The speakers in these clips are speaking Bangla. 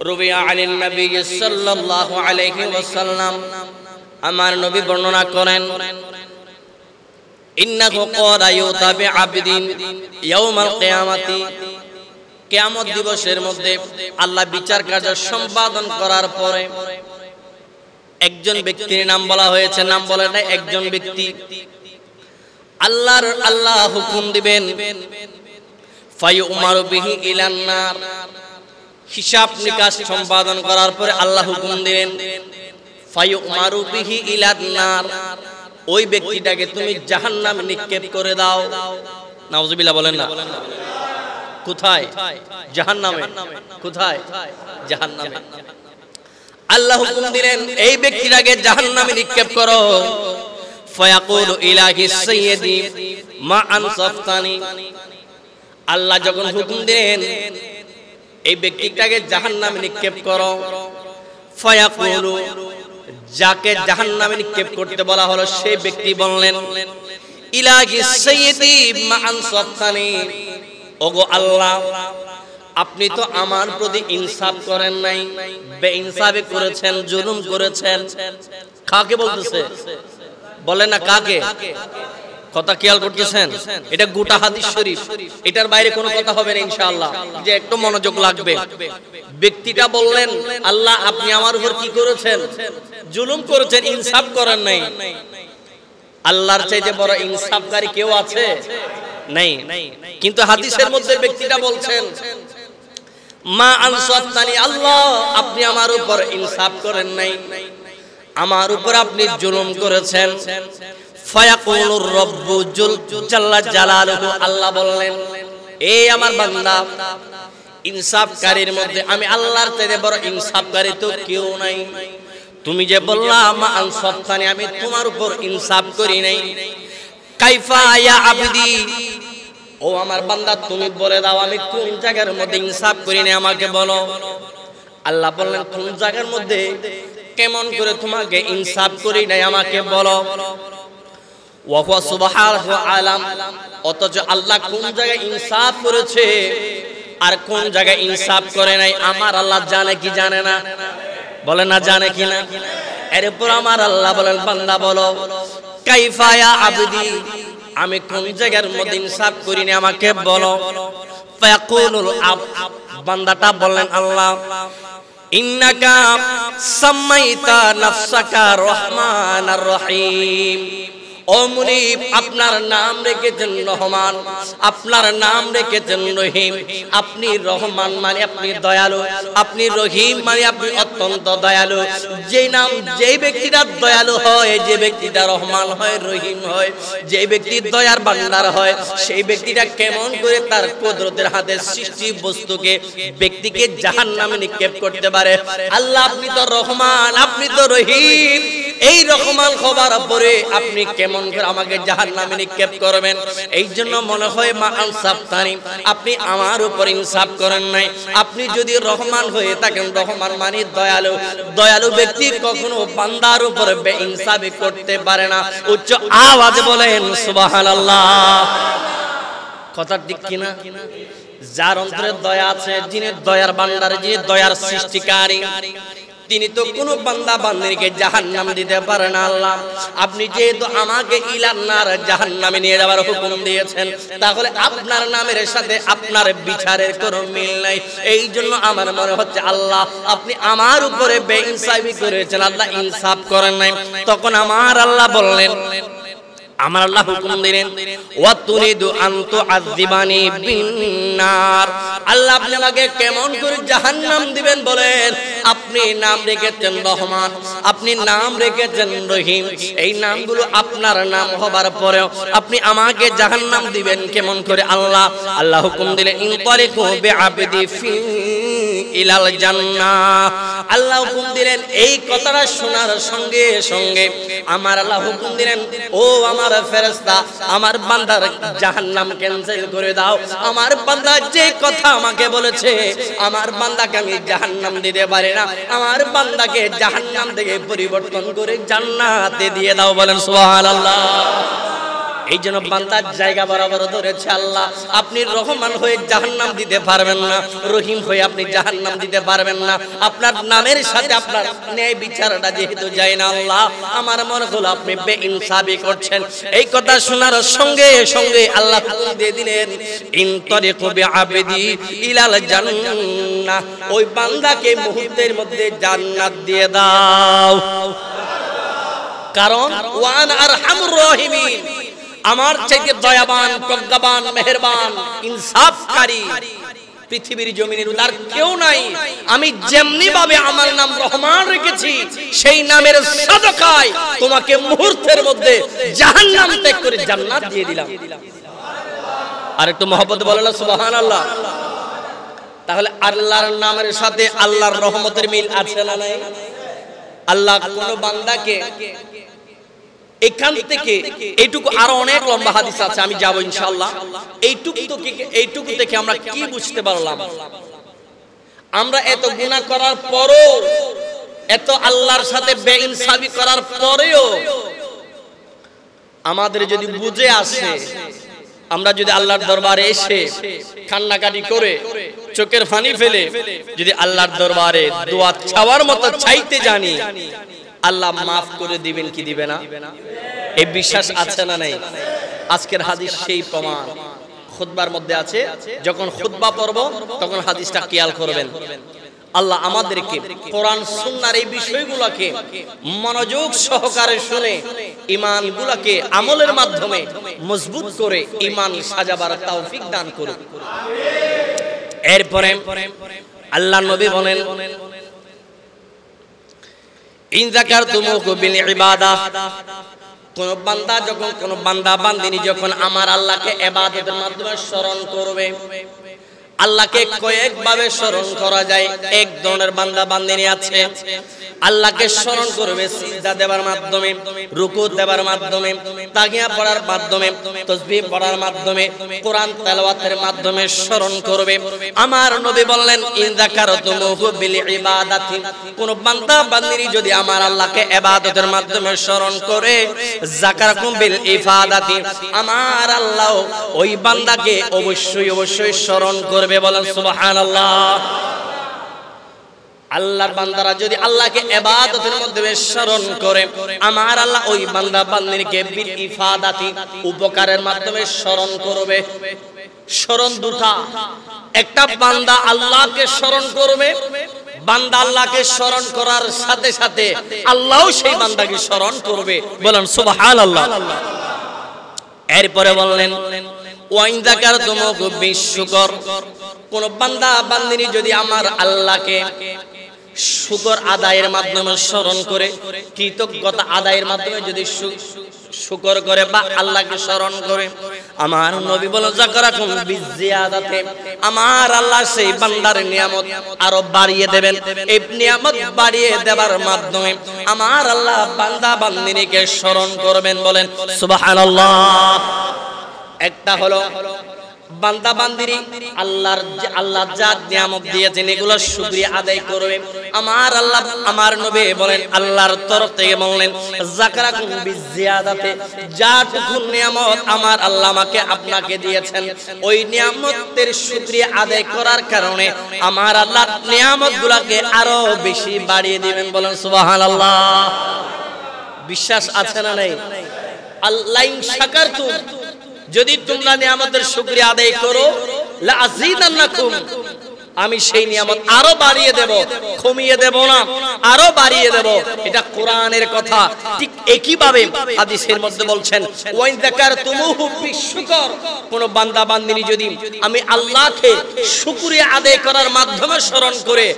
রুবিয়া আনিন নবী সাল্লাল্লাহু আলাইহি ওয়াসাল্লাম, আমার নবী বর্ণনা করেন, ইন্নাহু ক্বালা ইউতা বিআবদিন ইয়াউমাল কিয়ামাতি, কিয়ামত দিবসের মধ্যে আল্লাহ বিচার কার্য সম্পাদন করার পরে একজন ব্যক্তির নাম বলা হয়েছে, নাম বলে না, একজন ব্যক্তি আল্লাহ হুকুম দিবেন, ফায়ুমারু বিহি ইলান নার, হিসাব নিকাশ সম্পাদন করার পরে আল্লাহ হুকুম দিবেন, ফায়ুমারু বিহি ইলান নার, ওই ব্যক্তিটাকে তুমি জাহান্নামে নিক্ষেপ করে দাও। নাউজুবিল্লাহ বলেন না। কোথায়? জাহান্নামে। কোথায়? জাহান্নামে। আল্লাহ হুকুম দিলেন এই ব্যক্তিটাকে জাহান্নামে নিক্ষেপ করো। ফায়াকুলু ইলাহি সাইয়্যিদি মা আনসাফতানি, আল্লাহ যখন হুকুম দিলেন এই ব্যক্তিটাকে জাহান্নামে নিক্ষেপ করো, ফায়াকুলু, যাকে জাহান্নামে নিক্ষেপ করতে বলা হলো সেই ব্যক্তি বললেন, ইলাহি সাইয়্যিদি মা আনসাফতানি, ওগো আল্লাহ, আপনি তো আমার প্রতি ইনসাফ করেন নাই, বেইনসাফি করেছেন, জুলুম করেছেন। কাকে বলতেছে? বলেন না কাকে? কথা খেয়াল করতেছেন? এটা গোটা হাদিস শরীফ, এটার বাইরে কোনো কথা হবে না ইনশাআল্লাহ, যে একটু মনোযোগ লাগবে। ব্যক্তিটা বললেন, আল্লাহ আপনি আমার উপর কি করেছেন? জুলুম করেছেন, ইনসাফ করেন নাই। আল্লাহর চাইতে বড় ইনসাফকারী কেউ আছে? নাই। কিন্তু হাদিসের মধ্যে ব্যক্তিটা বলছেন, মা আনসাফতানি, আল্লাহ আপনি আমার উপর ইনসাফ করেন নাই, আমার উপর আপনি জুলুম করেছেন। ফায়াকুলুর রাব্বু জাল্লা জালালুহু, আল্লাহ বললেন, এই আমার বান্দা, ইনসাফকারীর মধ্যে আমি আল্লাহর চাইতে বড় ইনসাফকারী তো কেউ নাই। তুমি যে বললা মা আনসাফতানি, আমি তোমার উপর ইনসাফ করি নাই। কাইফা ইয়া আবদি, ও আমার বান্দা তুমি বলে দাও আমি কোন জায়গার মধ্যে ইনসাফ করি না, আমাকে বলো। আল্লাহ বললেন, কোন জায়গার মধ্যে, কেমন করে তোমাকে ইনসাফ করি নাই আমাকে বলো। ওয়া হুয়া সুবহানাহু আলাম, অথচ আল্লাহ কোন জায়গায় ইনসাফ করেছে আর কোন জায়গায় ইনসাফ করে নাই আমার আল্লাহ জানে কি জানে না? বলে না জানে কি না? এরপর আমার আল্লাহ বলেন, বান্দা বলো, কাইফা ইয়া আবদি, আমি কোন জায়গার মধ্যে ইনসাফ করিনি আমাকে বলো। ফায়াকুলুল আবদ, বান্দাটা বললেন, আল্লাহ ইন্নাকা সামাইতা নাফসাকা রহমানার রহিম, ও মুনিব আপনার নাম রেখেছেন রহমান, আপনার নাম রেখেছেন রহিম। আপনি রহমান মানে আপনি দয়ালু, আপনি রহিম মানে আপনি অত্যন্ত দয়ালু। যে নাম, যে ব্যক্তিটা দয়ালু হয়, যে ব্যক্তিটা রহমান হয়, রহিম হয়, যে ব্যক্তি দয়ার ভান্ডার হয়, সেই ব্যক্তিটা কেমন করে তার কুদরতের হাতে সৃষ্টি বস্তুকে, ব্যক্তিকে জাহান্নামে নিক্ষেপ করতে পারে? আল্লাহ আপনি তো রহমান, আপনি তো রহিম, এই রহমান হবার পরে আপনি কেমন করে আমাকে জাহান্নামে নিক্ষেপ করবেন? এই জন্য মনে হয় মা আনসাফতানি, আপনি আমার উপর ইনসাফ করেন নাই। আপনি যদি রহমান হয়ে থাকেন, রহমান মানে দয়ালু, দয়ালু ব্যক্তি কখনো বান্দার উপর বেইনসাফি করতে পারে না। উচ্চ আওয়াজে বলেন সুবহানাল্লাহ। কথা ঠিক কিনা? যার অন্তরে দয়া আছে, যিনি দয়ার ভান্ডার, যিনি দয়ার সৃষ্টিকারী, তিনি তো কোনো বান্দা বান্দিকে জাহান্নাম দিতে পারে না। আল্লাহ আপনি যেহেতু আমাকে ইলান নার, জাহান্নামে নিয়ে যাওয়ার হুকুম দিয়েছেন, তাহলে আপনার নামের সাথে আপনার বিচারের কোনো মিল নাই। এই জন্য আমার মনে হচ্ছে আল্লাহ আপনি আমার উপরে বেইনসাফি করেছেন, আল্লাহ ইনসাফ করেন নাই। তখন আমার আল্লাহ বললেন, আমার আল্লাহ হুকুম দিলেন, ওয়া তুরিদু আন তুআযিবানি বিন্নার, আল্লাহ আপনি আমাকে কেমন করে জাহান্নাম দিবেন বলেন? আপনি নাম রেখেছেন রহমান, আপনি নাম রেখেছেন রহিম, এই নামগুলো আপনার নাম হবার পরেও আপনি আমাকে জাহান্নাম দিবেন কেমন করে? আল্লাহ হুকুম দিলেন, ইনতালিকু বিআবদি ফি ইলাল জান্নাহ, আল্লাহ হুকুম দিলেন। এই কথাটা শোনার সঙ্গে সঙ্গে আমার আল্লাহ হুকুম দিলেন, ও আমার ফেরেশতা, আমার বান্দার জাহান্নাম ক্যান্সেল করে দাও। আমার বান্দা যে কথা আমাকে বলেছে, আমার বান্দাকে আমি জাহান্নাম দিতে পারি না, আমার বান্দাকে জাহান্নাম থেকে পরিবর্তন করে জান্নাতে দিয়ে দাও। বলেন সুবহানাল্লাহ। এই জন্য বান্দার জায়গা বরাবর ধরেছে আল্লাহ। আপনি রহমান হয়ে জাহান্নাম দিতে পারবেন না, রহিম হয়ে আপনি জাহান্নাম দিতে পারবেন না। আপনার নামের সাথে আপনার ন্যায় বিচারটা যেহেতু যায় না আল্লাহ, আমার মনে হলো আপনি বেইনসাফি করছেন। এই কথা শোনার সঙ্গে সঙ্গে আল্লাহ দিয়ে দিলেন ইনতারিকু বিআবদি ইলাল জান্নাহ, ওই বান্দাকে মুহূর্তের মধ্যে জান্নাত দিয়ে দাও। কারণ ওয়ান আরহামুর রাহিমিন, আমার চাইতে দয়াবান, প্রজ্ঞাবান, মেহেরবান, ইনসাফকারী পৃথিবীর জমিনের আর কেউ নাই। আমি যেমনি ভাবে আমার নাম রহমান রেখেছি, সেই নামের সাদকায় তোমাকে মুহূর্তের মধ্যে জাহান্নাম ত্যাগ করে জান্নাত দিয়ে দিলাম। আর একটু মহব্বত বলো না সুবহানাল্লাহ। তাহলে আল্লাহর নামের সাথে আল্লাহর রহমতের মিল আছে না নাই? আল্লাহ কোন বান্দাকে এখান থেকে এইটুকু, আরো অনেক লম্বা হাদিস আছে, আমি যাব ইনশাআল্লাহ। এইটুকু থেকে আমরা কি বুঝতে পারলাম? আমরা এত গুনাহ করার পরও, এত আল্লাহর সাথে বেইনসাফি করার পরেও আমাদের যদি বুঝে আসে, আমরা যদি আল্লাহর দরবারে এসে কান্নাকাটি করে চোখের পানি ফেলে যদি আল্লাহর দরবারে দোয়া চাওয়ার মতো চাইতে জানি, আল্লাহ মাফ করে দিবেন কি দিবে না? এই বিশ্বাস আছে না নাই? আজকের হাদিস সেই প্রমাণ। খুতবার মধ্যে আছে, যখন খুতবা পড়ব তখন হাদিসটা খেয়াল করবেন। আল্লাহ আমাদেরকে কোরআন সুন্নাহর এই বিষয়গুলোকে মনোযোগ সহকারে শুনে ঈমানগুলোকে আমলের মাধ্যমে মজবুত করে ঈমান সাজাবার তৌফিক দান করুন। এরপরে আল্লাহর নবী বলেন ইন যাকারতুমুহু বিল ইবাদাহ, কোন বান্দা যখন, কোন বান্দা বান্দিনী যখন আমার আল্লাহকে ইবাদতের মাধ্যমে স্মরণ করবে। আল্লাহকে কয়েকভাবে স্মরণ করা যায়। এক ধরনের বান্দা বান্দিনী আছে আল্লাহকে স্মরণ করবে সিজদা দেওয়ার মাধ্যমে, রুকু দেওয়ার মাধ্যমে, তাকিয়া পড়ার মাধ্যমে, তাসবিহ পড়ার মাধ্যমে, কোরআন তেলাওয়াতের মাধ্যমে স্মরণ করবে। আমার নবী বললেন ইন যাকারতুমুহু বিল ইবাদাতি, কোন বান্দা বান্দিনী যদি আমার আল্লাহকে ইবাদতের মাধ্যমে স্মরণ করে, যাকারাকুম বিল ইফাদাতি, আমার আল্লাহ ওই বান্দাকে অবশ্যই অবশ্যই স্মরণ করবে। বলেন সুবহানাল্লাহ। আল্লাহর বান্দারা যদি আল্লাহকে ইবাদতের মাধ্যমে স্মরণ করে, আমার আল্লাহ ওই বান্দা বান্দিকে বিল ইফাদাতি, উপকারের মাধ্যমে স্মরণ করবে। স্মরণ দুটা, একটা বান্দা আল্লাহকে স্মরণ করবে, বান্দা আল্লাহকে স্মরণ করার সাথে সাথে আল্লাহও সেই বান্দাকে স্মরণ করবে। বলেন সুবহানাল্লাহ। এরপরে বললেন ওয়াইন যাকারতুমুহু বিশুকর, কোন বান্দা বান্দিনী যদি আমার আল্লাহকে শুকর আদায়ের মাধ্যমে স্মরণ করে, কৃতজ্ঞতা আদায়ের মাধ্যমে যদি শুকর করে বা আল্লাহকে স্মরণ করে, আমার নবী বলেন যাকারাকুম বিজিয়াদাতে, আমার আল্লাহ সেই বান্দার নিয়ামত আরো বাড়িয়ে দেবেন। এই নিয়ামত বাড়িয়ে দেবার মাধ্যমে আমার আল্লাহ বান্দা বান্দিনীকে স্মরণ করবেন। বলেন সুবহানাল্লাহ। একটা হলো বান্দা বান্দিনী আল্লাহ যা নিয়ামত দিয়েছেন এগুলো শুকরিয়া আদায় করবে। আমার আল্লাহ, আমার নবী বলেন আল্লাহর তরফ থেকে বললেন যাকারাকুম বিজিয়াদাতে, যাটুকু নিয়ামত আমার আল্লাহ আমাকে আপনাকে দিয়েছেন, ওই নিয়ামতের শুকরিয়া আদায় করার কারণে আমার আল্লাহ নিয়ামতগুলোকে আরো বেশি বাড়িয়ে দিবেন। বলেন সুবহানাল্লাহ। বিশ্বাস আছে না নাই? আল্লাহ ইন শাকারতুম, যদি তোমরা নিয়ামতের শুকরিয়া আদায় করো, লা আযীদান্নাকুম, আমি সেই নিয়ামত আরো বাড়িয়ে দেব, কমিয়ে দেব না, আরো বাড়িয়ে দেব। এটা কোরআনের কথা। ঠিক একই ভাবে হাদিসের মধ্যে বলছেন ওয়াইন যাকারতুমুহু বিশুকর, কোন বান্দা বান্দিনী যদি আমি আল্লাহকে শুকরিয়া আদায় করার মাধ্যমে স্মরণ করে,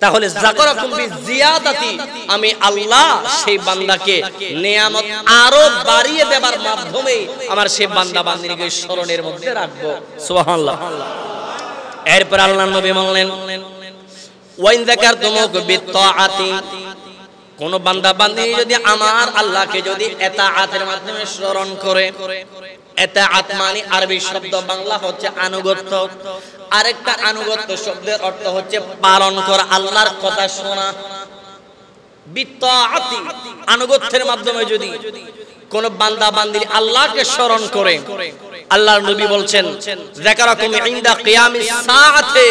তাহলে যাকারাকুম বিজিয়াদাতি, আমি আল্লাহ সেই বান্দাকে নিয়ামত আরো বাড়িয়ে দেবার মাধ্যমে আমার সেই বান্দা বান্দিনীকে স্মরণের মধ্যে রাখবো। সুবহানাল্লাহ। এরপর আল্লাহর নবী বললেন ওয়াইন যাকারতুমুহু বিত্তাআতি, কোন বান্দা বান্দিনী যদি আমার আল্লাহকে যদি ইতাআতের মাধ্যমে স্মরণ করে, ইতাআত মানে আরবি শব্দ, বাংলা হচ্ছে আনুগত্য, আরেকটা আনুগত্য শব্দের অর্থ হচ্ছে পালন করা, আল্লাহর কথা শোনা। বিত্তাআতি আনুগত্যের মাধ্যমে যদি কোন বান্দা বান্দি আল্লাহকে স্মরণ করে, আল্লাহর নবী বলছেন যাকারাকুম ইনদা কিয়ামিস সাআতে,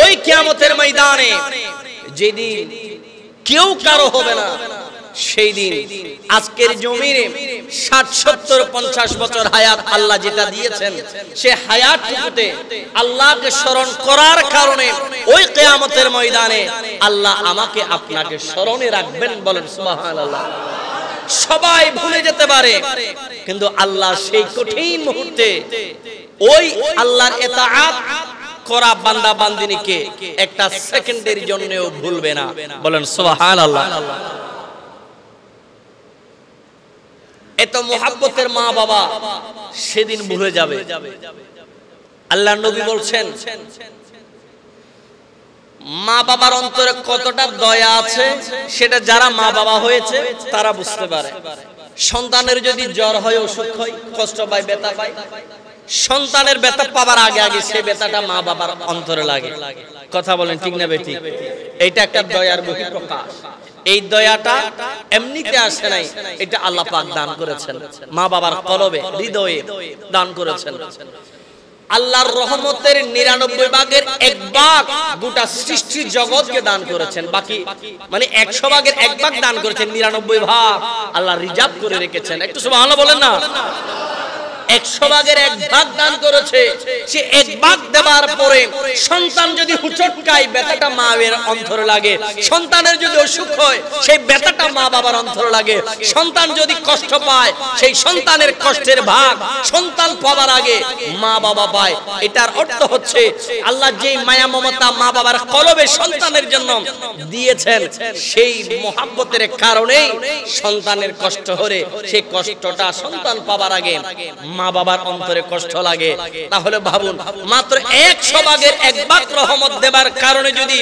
ওই কিয়ামতের ময়দানে যেদিন কেউ কারো হবে না, সেই দিন আজকের জমিনে 60 70 50 বছর হায়াত আল্লাহ যেটা দিয়েছেন, সে হায়াতটুকুতে আল্লাহকে স্মরণ করার কারণে ওই কিয়ামতের ময়দানে আল্লাহ আমাকে আপনাকে স্মরণে রাখবেন। বলেন সুবহানাল্লাহ। সবাই ভুলে যেতে পারে, কিন্তু আল্লাহ সেই কঠিন মুহূর্তে ওই আল্লাহর ইতাআত করা বান্দা বান্দিনীকে একটা সেকেন্ডের জন্যও ভুলবে না। বলেন সুবহানাল্লাহ। এত মুহাব্বতের মা বাবা সেদিন ভুলে যাবে। আল্লাহর নবী বলছেন মা বাবার অন্তরে কতটা দয়া আছে সেটা যারা মা বাবা হয়েছে তারা বুঝতে পারে। সন্তানের যদি জ্বর হয়, অসুখ হয়, কষ্ট পায়, ব্যথা পায়, সন্তানের ব্যথা পাবার আগে আগে সে ব্যথাটা মা বাবার অন্তরে লাগে। কথা বলেন ঠিক না বেঠিক? এইটা একটা দয়ার বহিঃপ্রকাশ। এই দয়াটা এমনিতে আসে নাই, এটা আল্লাহ পাক দান করেছেন, মা বাবার কলবে হৃদয়ে দান করেছেন। আল্লাহর রহমতের 99 ভাগের 1 ভাগ গোটা সৃষ্টি জগৎকে দান করেছেন। বাকি মানে 100 ভাগের 1 ভাগ দান করেছেন, 99 ভাগ আল্লাহ রিজার্ভ করে রেখেছেন। একটু সুবহানাল্লাহ বলেন না। 100 ভাগের 1 ভাগ দান করেছে। সে 1 ভাগ দেওয়ার পরে সন্তান যদি হুচটকায়, ব্যথাটা মায়ের অন্তরে লাগে। সন্তানের যদি অসুখ হয়, সেই ব্যথাটা মা বাবার অন্তরে লাগে। সন্তান যদি কষ্ট পায়, সেই সন্তানের কষ্টের ভাগ সন্তান পাওয়ার আগে মা বাবা পায়। এটার অর্থ হচ্ছে আল্লাহ যেই মায়া মমতা মা বাবার কলবে সন্তানের জন্য দিয়েছেন, সেই মহব্বতের কারণেই সন্তানের কষ্ট হলে সেই কষ্টটা সন্তান পাওয়ার আগে মা বাবার অন্তরে কষ্ট লাগে। তাহলে ভাবুন, মাত্র 100 ভাগের 1 ভাগ রহমত দেবার কারণে যদি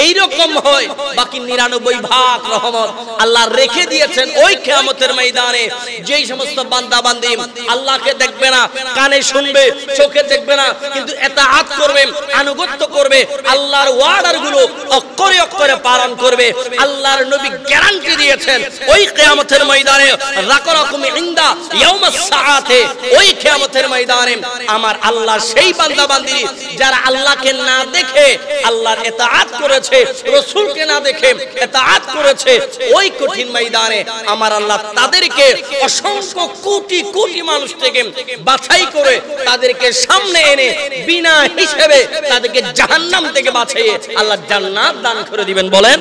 এইরকম হয়, বাকি 99 ভাগ রহমত আল্লাহ রেখে দিয়েছেন ওই কিয়ামতের ময়দানে। যেই সমস্ত বান্দা বান্দি আল্লাহকে দেখবে না, কানে শুনবে, চোখে দেখবে না, কিন্তু ইতাআত করবে, আনুগত্য করবে, আল্লাহর ওয়ার্ডার গুলো অক্ষরে অক্ষরে পালন করবে, আল্লাহর নবী গ্যারান্টি দিয়েছেন ওই কিয়ামতের ময়দানে রাকারাকুম ইনদা ইয়াউমাস সাআতে, ওই কিয়ামতের ময়দানে আমার আল্লাহ সেই বান্দা বান্দি যারা আল্লাহকে না দেখে আল্লাহর ইতাআত করেছে, রাসূলকে না দেখে ইতাআত করেছে, ওই কঠিন ময়দানে আমার আল্লাহ তাদেরকে অসংখ্য কোটি কোটি মানুষ থেকে বাছাই করে তাদেরকে সামনে এনে বিনা হিসেবে তাদেরকে জাহান্নাম থেকে বাঁচিয়ে আল্লাহ জান্নাত দান করে দিবেন। বলেন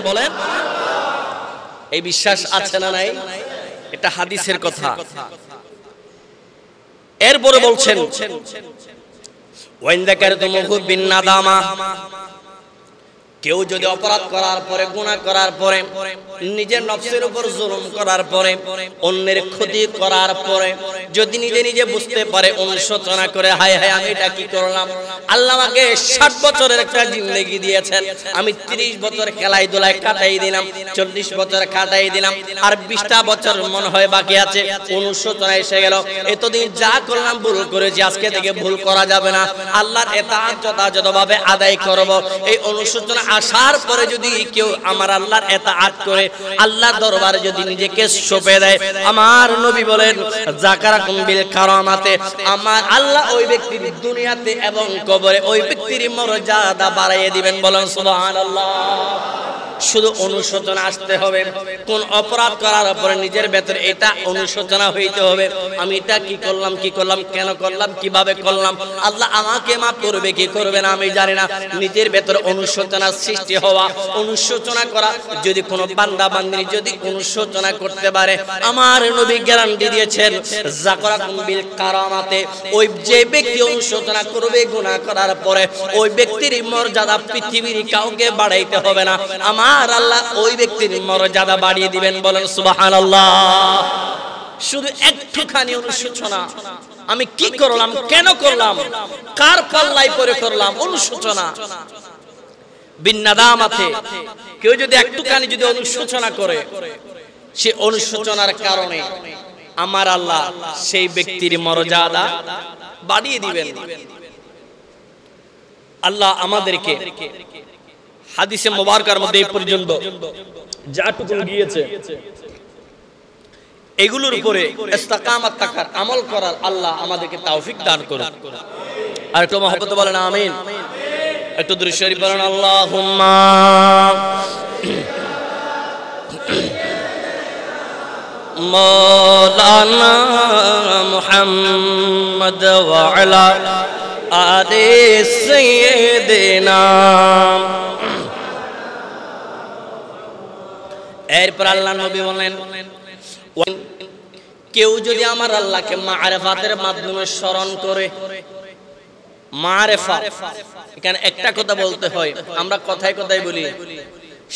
এই বিশ্বাস আছে না নাই? এটা হাদিসের কথা। এরপরে বলছেন ওয়াইন যাকারতুমুহু বিন নাদামা, কেউ যদি অপরাধ করার পরে, গুনাহ করার পরে, নিজের নফসের উপর জুলুম করার পরে, অন্যের ক্ষতি করার পরে যদি নিজে নিজে বুঝতে পারে, অনুশোচনা করে হায় হায় আমি এটা কি করলাম, আল্লাহ আমাকে 60 বছরের একটা জিন্দেগি দিয়েছেন, আমি 30 বছর খেলাই দোলায় কাটাই দিলাম, 40 বছর কাটাই দিলাম, আর 20টা বছর মনে হয় বাকি আছে, অনুশোচনা এসে গেল, এতদিন যা করলাম ভুল করেছি, আজকে থেকে ভুল করা যাবে না, আল্লাহর ইতাআত যথাযথভাবে আদায় করব। এই অনুশোচনা আসার পরে যদি কেউ আমার আল্লাহর ইতাআত করে, আল্লাহর দরবারে যদি নিজেকে সঁপে দেয়, আমার নবী বলেন যাকারাকুম বিল কারামাতে, আমার আল্লাহ ওই ব্যক্তির দুনিয়াতে এবং কবরে ওই ব্যক্তির মর্যাদা বাড়াইয়ে দিবেন। বলেন সুবহানাল্লাহ। শুধু অনুশোচনা আসতে হবে, কোন অপরাধ করার পরে নিজের ভেতরে এটা অনুশোচনা হইতে হবে, আমি এটা কি করলাম, কি করলাম, কেন করলাম, কিভাবে করলাম, আল্লাহ আমাকে মাফ করবে কি করবে না আমি জানি না। নিজের ভেতরে অনুশোচনা সৃষ্টি হওয়া, অনুশোচনা করা, যদি কোনো বান্দা বান্দি যদি অনুশোচনা করতে পারে, আমার নবী গ্যারান্টি দিয়েছেন যাকারাকুম বিল কারামাতে, ওই যে ব্যক্তি অনুশোচনা করবে গুনাহ করার পরে, ওই ব্যক্তির মর্যাদা পৃথিবীর কাউকে বাড়াইতে হবে না, আমার আল্লাহ ওই ব্যক্তির মর্যাদা বাড়িয়ে দিবেন। বলেন সুবহানাল্লাহ। শুধু একটুখানি অনুশোচনা, আমি কি করলাম, কেন করলাম, কার পাল্লায় পরে করলাম, অনুশোচনা বিন নাদামাতে, কেউ যদি একটুখানি যদি অনুশোচনা করে, সে অনুশোচনার কারণে আমার আল্লাহ সেই ব্যক্তির মর্যাদা বাড়িয়ে দিবেন। আল্লাহ আমাদেরকে হাদিসে মুবারকার মধ্যে এই পর্যন্ত যাটুকু গিয়েছে এগুলোর উপরে ইস্তিকামাত থাকার, আমল করার আল্লাহ আমাদেরকে তৌফিক দান করুন। আর একটু মহব্বত বলেন আমিন। একটু দুরূদ শরীফ বলেন আল্লাহুম্মা মাওলানা মুহাম্মদ ওয়া আলা আলি সাইয়্যিদিনা। এরপর আল্লাহ নবী বলেন, কেউ যদি আমার আল্লাহকে মারিফাতের মাধ্যমে স্মরণ করে, মারিফা এখানে একটা কথা বলতে হয়, আমরা কথায় কথায় বলি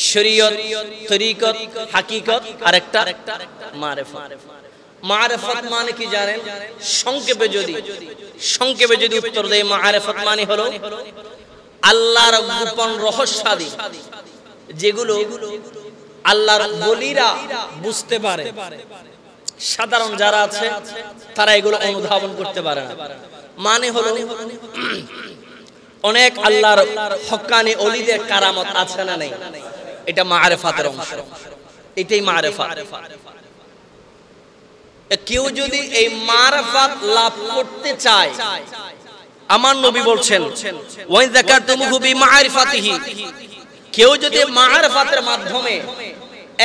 শরীয়ত, তরিকত, হাকিকত আর একটা মারিফা। মারিফাত মানে কি জানেন? সংক্ষেপে যদি উত্তর দেয়, মারিফাত মানে হলো আল্লাহর গোপন রহস্যাদি, যেগুলো আল্লাহর ওলিরা বুঝতে পারে, সাধারণ যারা আছে তারা এগুলো অনুধাবন করতে পারে না। মানে হলো অনেক আল্লাহর হক্কানি ওলিদের কারামত আছে না নাই, এটা মারিফাতের অংশ, এটাই মারিফাত। কেউ যদি এই মারিফাত লাভ করতে চায়, আমার নবী বলছেন ওয়া যাকারতুমুহু বিমারিফাতিহি, কেউ যদি মারিফাতের মাধ্যমে,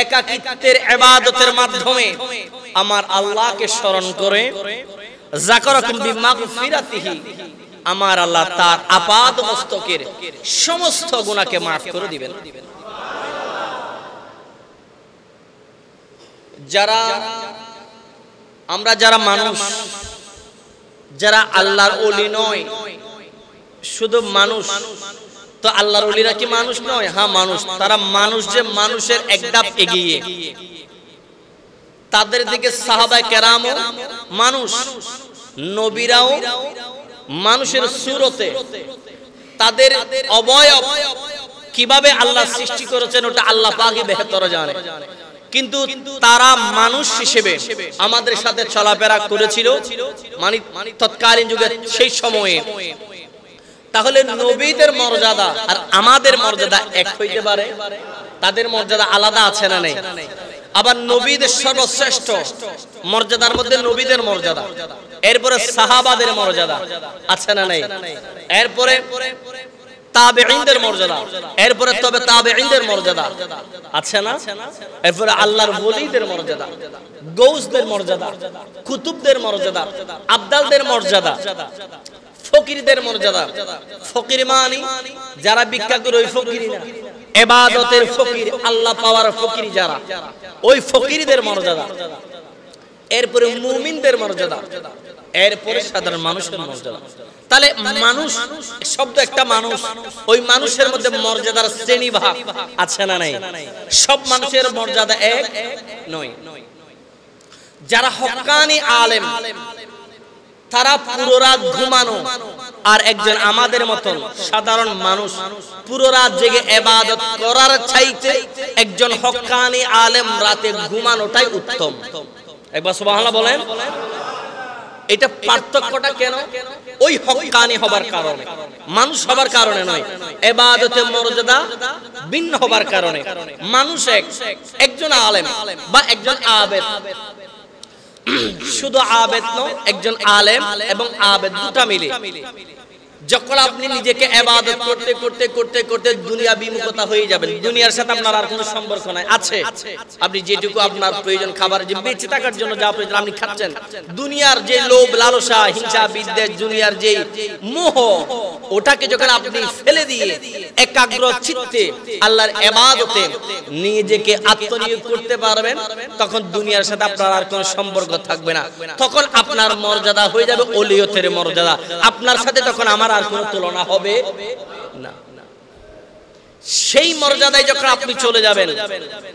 একাকিত্বের ইবাদতের মাধ্যমে আমার আল্লাহকে স্মরণ করে, যাকারাকুম বিমাগফিরাতিহি, আমার আল্লাহ তার আপাদ মস্তকের সমস্ত গুনাহকে maaf করে দিবেন। যারা মানুষ, যারা আল্লাহর ওলি নয়, শুধু মানুষ, তো আল্লাহর ওলিরা কি মানুষ নয়? হ্যাঁ মানুষ। তারা মানুষ, যে মানুষের এক ধাপ এগিয়ে, তাদের দিকে সাহাবায়ে কেরামও মানুষ, নবীরাও মানুষের সুরতে, তাদের অবয়ব কিভাবে আল্লাহ সৃষ্টি করেছেন ওটা আল্লাহ পাকই বেহতর জানে, কিন্তু তারা মানুষ হিসেবে আমাদের সাথে চলাফেরা করেছিল মানে তৎকালীন যুগে, সেই সময়ে। তাহলে নবীদের মর্যাদা আর আমাদের মর্যাদা এক হইতে পারে? তাদের মর্যাদা আলাদা আছে না নেই? আবার নবীদের সর্বশ্রেষ্ঠ মর্যাদার মধ্যে নবীদের মর্যাদা, এরপরে সাহাবাদের মর্যাদা আছে না নেই? এরপরে তাবেঈনদের মর্যাদা, এরপরে তবে তাবেঈনদের মর্যাদা আছে না? এরপরে আল্লাহর ওলিদের মর্যাদা, গৌসদের মর্যাদা, কুতুবদের মর্যাদা, আবদালদের মর্যাদা, ফকিরদের মর্যাদা। ফকির মানে যারা ভিক্ষা করে ওই ফকির না, ইবাদতের ফকির, আল্লাহ পাওয়ার ফকির যারা, ওই ফকিরদের মর্যাদা। এরপরে মুমিনদের মর্যাদা, এরপরে সাধারণ মানুষের মর্যাদা। তাহলে মানুষ শব্দ একটা মানুষ, ওই মানুষের মধ্যে মর্যাদার শ্রেণী ভাগ আছে না নাই? সব মানুষের মর্যাদা এক নয়। যারা হক্কানি আলেম, তারা পুরো রাত ঘুমানো, আর একজন আমাদের মতন সাধারণ মানুষ পুরো রাত জেগে ইবাদত করার চাইতে একজন হক্কানি আলেম রাতে ঘুমানোটাই উত্তম। একবার সুবহানাল্লাহ বলেন। এটা পার্থক্যটা কেন? ওই হক্কানি হবার কারণে, মানুষ হবার কারণে নয়। ইবাদতের মর্যাদা ভিন্ন হবার কারণে। মানুষ একজন আলেম বা একজন আবেদ, শুধু আবেদ নয়, একজন আলেম এবং আবেদ দুটা মিলে যখন আপনি নিজেকে ইবাদত করতে করতে করতে করতে দুনিয়া বিমুখতা হয়ে যাবেন, দুনিয়ার সাথে আপনার আর কোনো সম্পর্ক নাই। আছে আপনি যেটুকু আপনার প্রয়োজন, খাবার, যে বেঁচে থাকার জন্য যা প্রয়োজন আপনি খাচ্ছেন, দুনিয়ার যে লোভ, লালসা, হিংসা, বিদ্বেষ, দুনিয়ার যে মোহ, ওটাকে যখন আপনি ফেলে দিয়ে একাগ্র চিত্তে আল্লাহর ইবাদতে নিজেকে আত্মনিয়োগ করতে পারবেন, তখন দুনিয়ার সাথে আপনার আর কোনো সম্পর্ক থাকবে না। তখন আপনার মর্যাদা হয়ে যাবে ওলিয়তের মর্যাদা। আপনার সাথে তখন আমার আর কোনো তুলনা হবে না। সেই মর্যাদায় যখন আপনি চলে যাবেন,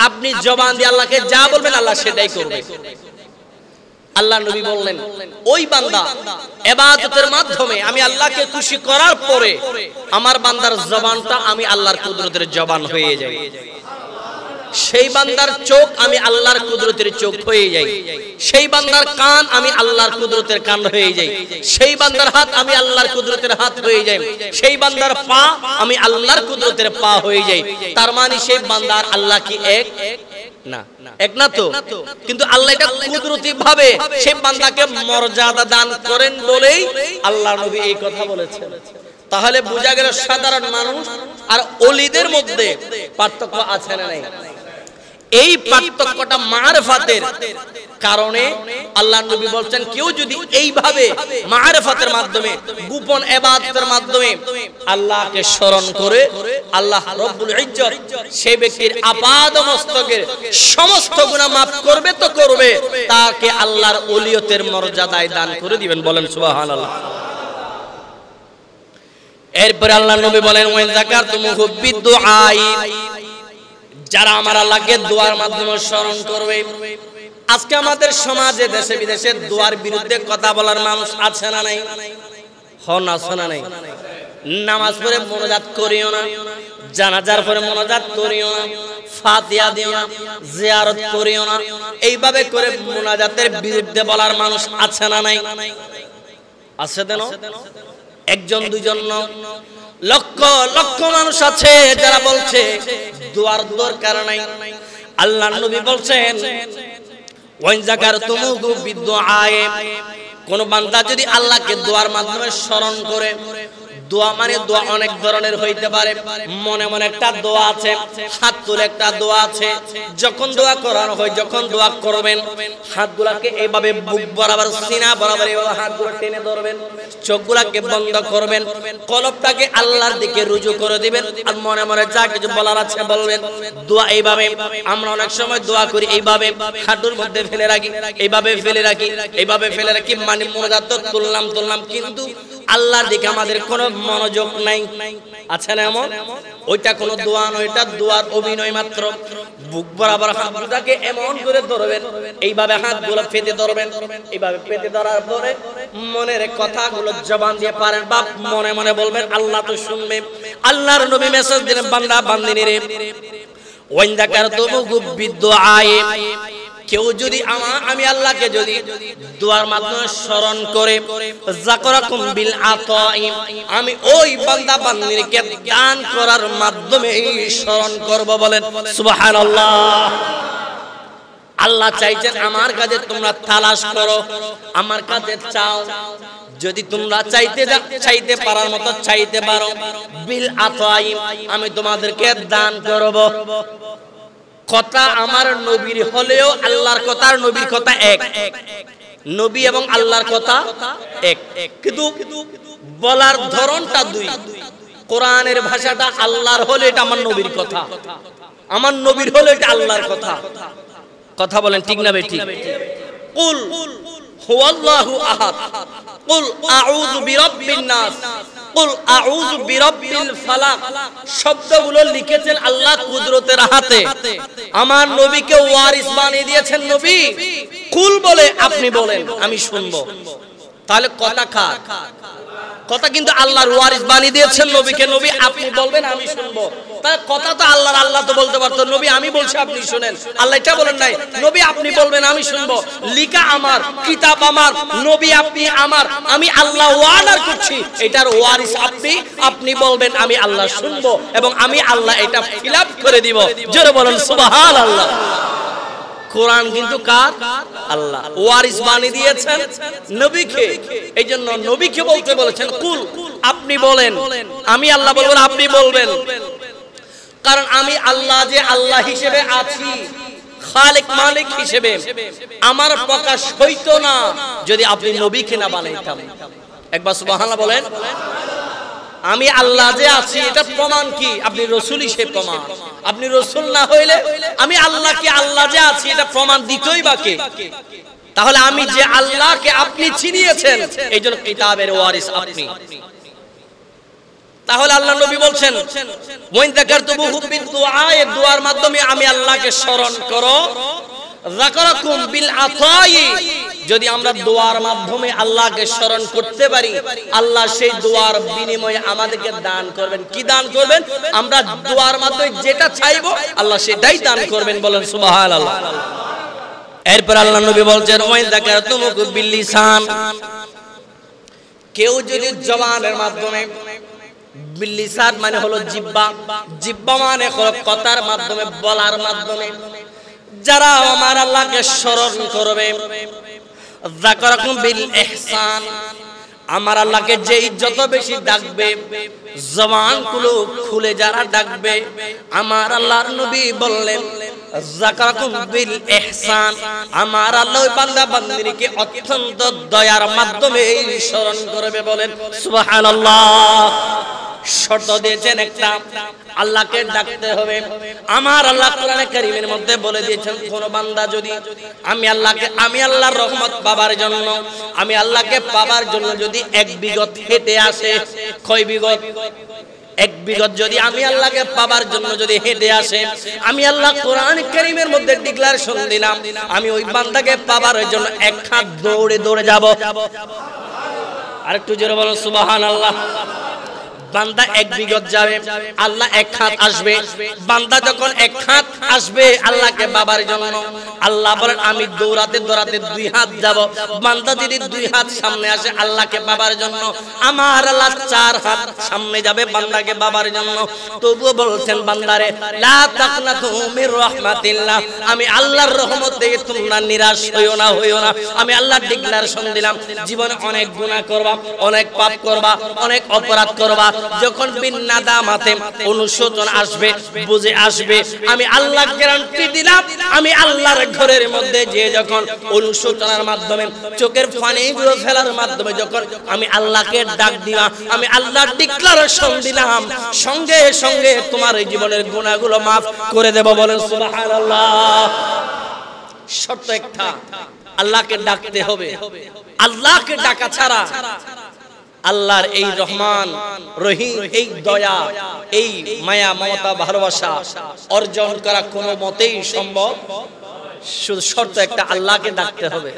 আপনি জবান দিয়ে আল্লাহকে যা বলবেন আল্লাহ সেটাই করবে। আল্লাহ নবী বললেন, ওই বান্দা ইবাদতের মাধ্যমে আমি আল্লাহকে খুশি করার পরে আমার বান্দার জবানটা আমি আল্লাহর কুদরতের জবান হয়ে যায়। সেই বান্দার চোখ আমি আল্লাহর কুদরতের চোখ হয়ে যাই, সেই বান্দার কান আমি আল্লাহর কুদরতের কান হয়ে যাই, সেই বান্দার হাত আমি আল্লাহর কুদরতের হাত হয়ে যাই, সেই বান্দার পা আমি আল্লাহর কুদরতের পা হয়ে যাই। তার মানে সেই বান্দার আল্লাহ কি এক না? এক না তো। কিন্তু আল্লাহ এটা কুদরতি ভাবে সেই বান্দাকে মর্যাদা দান করেন বলেই আল্লাহ নবী এই কথা বলেছেন। তাহলে বোঝা গেল সাধারণ মানুষ আর ওলিদের মধ্যে পার্থক্য আছে না নাই? এই পার্থক্যটা মারফাতের কারণে আল্লাহ নবী বলছেন কেউ যদি এইভাবে মারফাতের মাধ্যমে গোপন ইবাদতের মাধ্যমে আল্লাহকে স্মরণ করে আল্লাহ রব্বুল ইজ্জত সেই ব্যক্তির আপাদ মস্তকের সমস্ত গুনাহ মাফ করবে তো করবে, তাকে আল্লাহর ওলিয়তের মর্যাদায় দান করে দিবেন। বলেন সুবহানাল্লাহ। এরপরে আল্লাহ নবী বলেন ওয়া যাকারতুমুহু বিদুআই, যারা আমার আল্লাহকে দোয়ার মাধ্যমে স্মরণ করবে। আজকে আমাদের সমাজে দেশে বিদেশে দোয়ার বিরুদ্ধে কথা বলার মানুষ আছে না নাই? হন আছে না নাই? নামাজ পড়ে মোনাজাত করিও না, জানাজার পরে মোনাজাত করিও না, ফাতিহা দিও না, জিয়ারত করিও না, এইভাবে করে মোনাজাতের বিরুদ্ধে বলার মানুষ আছে না নাই? আছে দেন একজন দুইজন না, লক্ষ লক্ষ মানুষ আছে যারা বলছে দোয়ার দরকার নাই। আল্লাহ নবী বলছেন ওয়ান যাকারতুমুহু বিদুআই, কোন বান্দা যদি আল্লাহকে দোয়ার মাধ্যমে স্মরণ করে, দোয়া মানে দোয়া অনেক ধরনের হইতে পারে। মনে মনে একটা দোয়া আছে, হাত তুলে একটা দোয়া আছে। যখন দোয়া করানো হয়, যখন দোয়া করবেন হাতগুলাকে এইভাবে বুক বরাবর সিনা বরাবর এইভাবে হাতগুলো টেনে ধরবেন, চোখগুলাকে বন্ধ করবেন, কলবটাকে আল্লাহর দিকে রুজু করে দিবেন আর মনে মনে যা কিছু বলার আছে বলবেন। দোয়া এইভাবে, আমরা অনেক সময় দোয়া করি এইভাবে হাঁটুর মধ্যে ফেলে রাখি, এইভাবে ফেলে রাখি, এইভাবে ফেলে রাখি, মানে মোনাজাত তো তুললাম কিন্তু আল্লাহর দিকে আমাদের কোনো মনোযোগ নাই। আছে না এমন? ওইটা কোনো দোয়া নয়, এটা দোয়ার অভিনয় মাত্র। বুক বরাবর হাতটাকে এমন করে ধরবেন, এইভাবে হাতগুলো পেতে ধরবেন, এইভাবে পেতে ধরার পরে মনের কথাগুলো জবান দিয়ে পারেন বা মনে মনে বলবেন, আল্লাহ তো শুনবে। আল্লাহর নবী মেসেজ দিলেন বান্দা বান্দিনীরে ওয়ান যাকারতুমুহু বিদুআই, কেউ যদি আমি আল্লাহকে যদি দোয়ার মাধ্যমে স্মরণ করে, যাকারাকুম বিল আতাই, আমি ওই বান্দা বান্দিকে দান করার মাধ্যমে স্মরণ করব। বলেন সুবহানাল্লাহ। আল্লাহ চাইছেন আমার কাছে তোমরা তালাশ করো, আমার কাছে চাও। যদি তোমরা চাইতে পারার মতো চাইতে পারো, বিল আতাই, আমি তোমাদেরকে দান করব। কথা আমার নবীর হলেও আল্লাহর কথা আর নবীর কথা এক, নবী এবং আল্লাহর কথা এক, কিন্তু বলার ধরনটা দুই। কোরআনের ভাষাটা আল্লাহর হলে এটা আমার নবীর কথা, আমার নবীর হলে এটা আল্লাহর কথা। কথা বলেন ঠিক না বেঠিক? কুল হুয়াল্লাহু আহাদ, কুল আউযু বিরাব্বিন নাস, কুল আউযু বিরাব্বিল ফালাক, শব্দগুলো লিখেছেন আল্লাহ কুদরতের হাতে। আমার নবীকে ওয়ারিস বানিয়ে দিয়েছেন নবী। কুল বলে আপনি বলেন, আমি শুনবো। তাহলে কথা কার? কথা কিন্তু আল্লাহর ওয়ারিস বানিয়ে দিয়েছেন নবীকে। নবী আপনি বলবেন, আমি শুনবো। তাহলে কথা তো আল্লাহর, আল্লাহ তো বলতে পারতো নবী আমি বলছি আপনি শুনেন। আল্লাহ এটা বলেন নাই, নবী আপনি বলবেন আমি শুনবো। লিখা আমার, কিতাব আমার, নবী আপনি আমার, আমি আল্লাহ ওয়ার্ডার করছি এটার ওয়ারিস আপনি, আপনি বলবেন আমি আল্লাহ শুনবো এবং আমি আল্লাহ এটা ফিল আপ করে দিব। জোরে বলেন সুবহানাল্লাহ। কোরআন কিন্তু কার? আল্লাহ। ওয়ারিস বানিয়ে দিয়েছেন নবীকে, এইজন্য নবীকে বলতে বলেছেন কুল, আপনি বলেন। আমি আল্লাহ বলবো আপনি বলবেন, কারণ আমি আল্লাহ যে আল্লাহ হিসেবে আছি, খালিক মালিক হিসেবে আমার প্রকাশ হইতো না যদি আপনি নবীকে না বানাইতাম। একবার সুবহানাল্লাহ বলেন। আমি আল্লাহ যে আছি এটা প্রমাণ কি? আপনি রাসূল হিসেবে প্রমাণ। আপনি রাসূল না হইলে আমি আল্লাহকে আল্লাহ যে আছি এটা প্রমাণ দিতই বা কে? তাহলে আমি যে আল্লাহকে আপনি চিনিয়েছেন এইজন্য কিতাবের ওয়ারিস আপনি। তাহলে আল্লাহ নবী বলছেন ওয়ান যাকারতুমুহু বিদুআই, দোয়ার মাধ্যমে আমি আল্লাহকে স্মরণ করো। যাকারাকুম বিল আতাই, যদি আমরা দোয়ার মাধ্যমে আল্লাহকে স্মরণ করতে পারি, আল্লাহ সেই দোয়ার বিনিময়ে আমাদেরকে দান করবেন। কি দান করবেন? আমরা দোয়ার মাধ্যমে যেটা চাইবো আল্লাহ সেটাই দান করবেন। বলেন সুবহানাল্লাহ। এরপর আল্লাহ নবী বলছেন ওয়াইন যাকারতুমুকু বিল লিসান, কেউ যদি জবানের মাধ্যমে, বিল লিসান মানে হলো জিহ্বা, জিহ্বা মানে হলো কথার মাধ্যমে, বলার মাধ্যমে যারা আমার আল্লাহকে স্মরণ করবে, যাকারাকুম বিল ইহসান, আমার আল্লাহকে যেই যত বেশি ডাকবে, জবানগুলো খুলে যারা ডাকবে, আমার আল্লাহর নবী বললেন যাকারাকুম বিল ইহসান, আমার আল্লাহ ওই বান্দা বান্দিকে অত্যন্ত দয়ার মাধ্যমে স্মরণ করবে। বলেন সুবহানাল্লাহ। শর্ত দিয়েছেন একটা, আল্লাহকে ডাকতে হবে। আমার আল্লাহ কোরআনে কারীমের মধ্যে বলে দিয়েছেন কোন বান্দা যদি আমি আল্লাহর রহমত পাবার জন্য, আমি আল্লাহকে পাবার জন্য যদি 1 বিগত হেঁটে আসে, কয় বিগত? 1 বিগত যদি আমি আল্লাহকে পাবার জন্য যদি হেঁটে আসে, আমি আল্লাহ কোরআন কারীমের মধ্যে ডিক্লারেশন দিলাম আমি ওই বান্দাকে পাবার জন্য 1 হাত দৌড়ে দৌড়ে যাব। আরেকটু জোরে বলো সুবহানাল্লাহ। বান্দা 1 বিগত যাবে, আল্লাহ 1 হাত আসবে। বান্দা যখন 1 হাত আসবে আল্লাহকে পাবার জন্য, আল্লাহ বলেন আমি দৌড়াতে দৌড়াতে 2 হাত যাব। বান্দা যদি 2 হাত সামনে আসে আল্লাহকে পাবার জন্য, আমার আল্লাহ 4 হাত সামনে যাবে বান্দাকে পাবার জন্য। তবুও বলছেন বান্দারে লা তাকনাতু মির রাহমাতিল্লাহ, আমি আল্লাহর রহমত থেকে তোমরা নিরাশ হইও না, আমি আল্লাহ ডিক্লারেশন দিলাম জীবনে অনেক গুনাহ করবা, অনেক পাপ করবা, অনেক অপরাধ করবা, যখন বিন্নাদামাতে অনুশোচন আসবে, বুঝে আসবে, আমি আল্লাহ গ্যারান্টি দিলাম আমি আল্লাহর ঘরের মধ্যে যে যখন অনুশোচনার মাধ্যমে চোখের পানিগুলো ফেলার মাধ্যমে যখন আমি আল্লাহকে ডাক দিলাম, আমি আল্লাহ ডিক্লারেশন দিলাম সঙ্গে সঙ্গে তোমার এই জীবনের গুনাহগুলো maaf করে দেব। বলেন সুবহানাল্লাহ। শর্ত একটা, আল্লাহকে ডাকতে হবে। আল্লাহকে ডাকা ছাড়া আল্লাহর এই রহমান রহিম, এই দয়া, এই মায়া মমতা ভালোবাসা অর্জন করা কোনো মতেই সম্ভব। শুধু শর্ত একটা, আল্লাহকে ডাকতে হবে।